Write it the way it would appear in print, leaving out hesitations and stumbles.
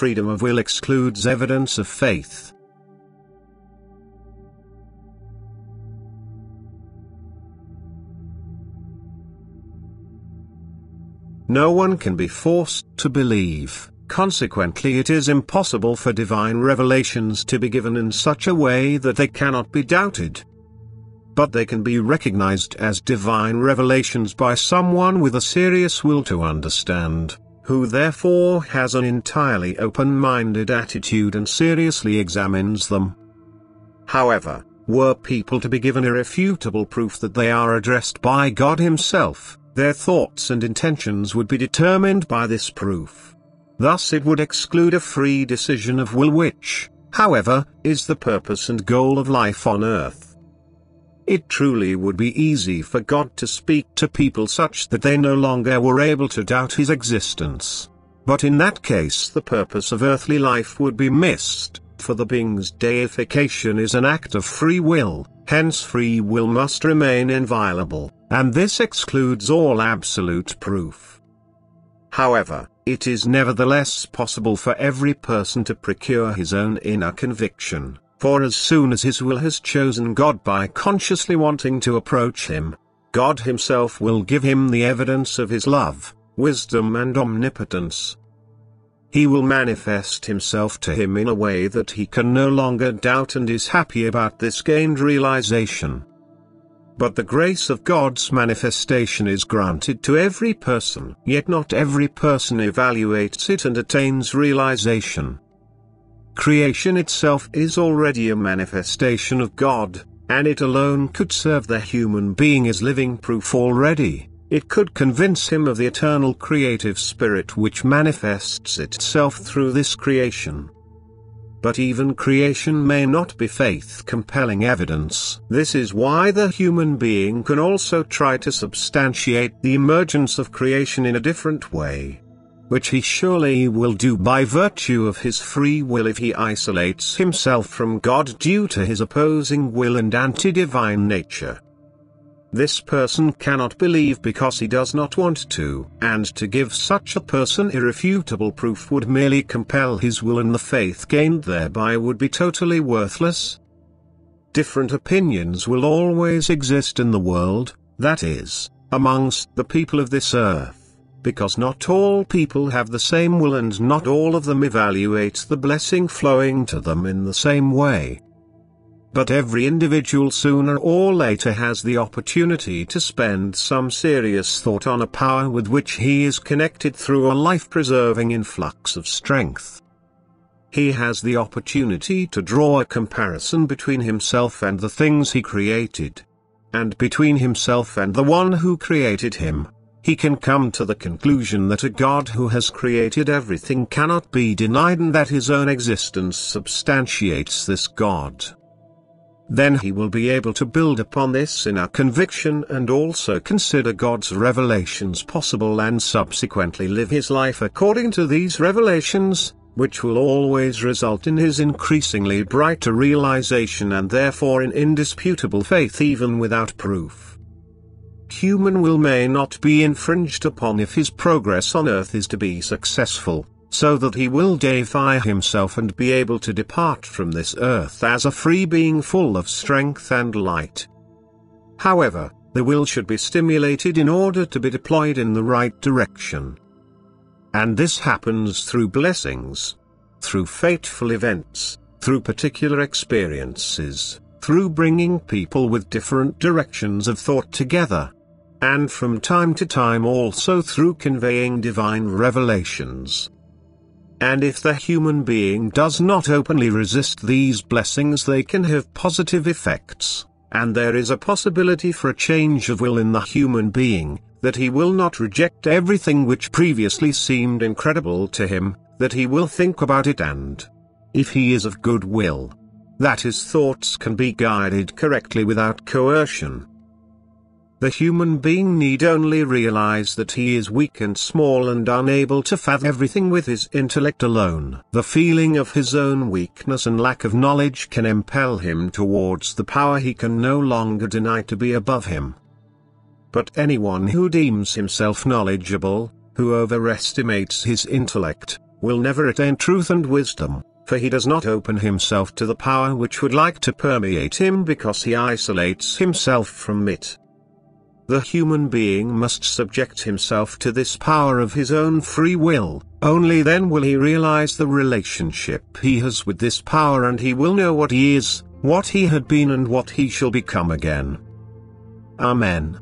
freedom of will excludes evidence of faith. No one can be forced to believe, consequently it is impossible for divine revelations to be given in such a way that they cannot be doubted. But they can be recognized as divine revelations by someone with a serious will to understand, who therefore has an entirely open-minded attitude and seriously examines them. However, were people to be given irrefutable proof that they are addressed by God Himself, their thoughts and intentions would be determined by this proof. Thus it would exclude a free decision of will which, however, is the purpose and goal of life on earth. It truly would be easy for God to speak to people such that they no longer were able to doubt His existence. But in that case the purpose of earthly life would be missed, for the being's deification is an act of free will, hence free will must remain inviolable, and this excludes all absolute proof. However, it is nevertheless possible for every person to procure his own inner conviction, for as soon as his will has chosen God by consciously wanting to approach Him, God Himself will give him the evidence of His love, wisdom and omnipotence. He will manifest Himself to him in a way that he can no longer doubt and is happy about this gained realization. But the grace of God's manifestation is granted to every person, yet not every person evaluates it and attains realization. Creation itself is already a manifestation of God, and it alone could serve the human being as living proof already. It could convince him of the eternal creative spirit which manifests itself through this creation. But even creation may not be faith-compelling evidence. This is why the human being can also try to substantiate the emergence of creation in a different way, which he surely will do by virtue of his free will if he isolates himself from God due to his opposing will and anti-divine nature. This person cannot believe because he does not want to, and to give such a person irrefutable proof would merely compel his will, and the faith gained thereby would be totally worthless. Different opinions will always exist in the world, that is, amongst the people of this earth, because not all people have the same will and not all of them evaluate the blessing flowing to them in the same way. But every individual sooner or later has the opportunity to spend some serious thought on a power with which he is connected through a life-preserving influx of strength. He has the opportunity to draw a comparison between himself and the things he created, and between himself and the one who created him. He can come to the conclusion that a God who has created everything cannot be denied and that his own existence substantiates this God. Then he will be able to build upon this inner conviction and also consider God's revelations possible and subsequently live his life according to these revelations, which will always result in his increasingly brighter realization and therefore in indisputable faith even without proof. Human will may not be infringed upon if his progress on earth is to be successful, so that he will deify himself and be able to depart from this earth as a free being full of strength and light. However, the will should be stimulated in order to be deployed in the right direction. And this happens through blessings, through fateful events, through particular experiences, through bringing people with different directions of thought together, and from time to time also through conveying divine revelations. And if the human being does not openly resist these blessings, they can have positive effects, and there is a possibility for a change of will in the human being, that he will not reject everything which previously seemed incredible to him, that he will think about it and, if he is of good will, that his thoughts can be guided correctly without coercion. The human being need only realize that he is weak and small and unable to fathom everything with his intellect alone. The feeling of his own weakness and lack of knowledge can impel him towards the power he can no longer deny to be above him. But anyone who deems himself knowledgeable, who overestimates his intellect, will never attain truth and wisdom, for he does not open himself to the power which would like to permeate him because he isolates himself from it. The human being must subject himself to this power of his own free will. Only then will he realize the relationship he has with this power, and he will know what he is, what he had been, and what he shall become again. Amen.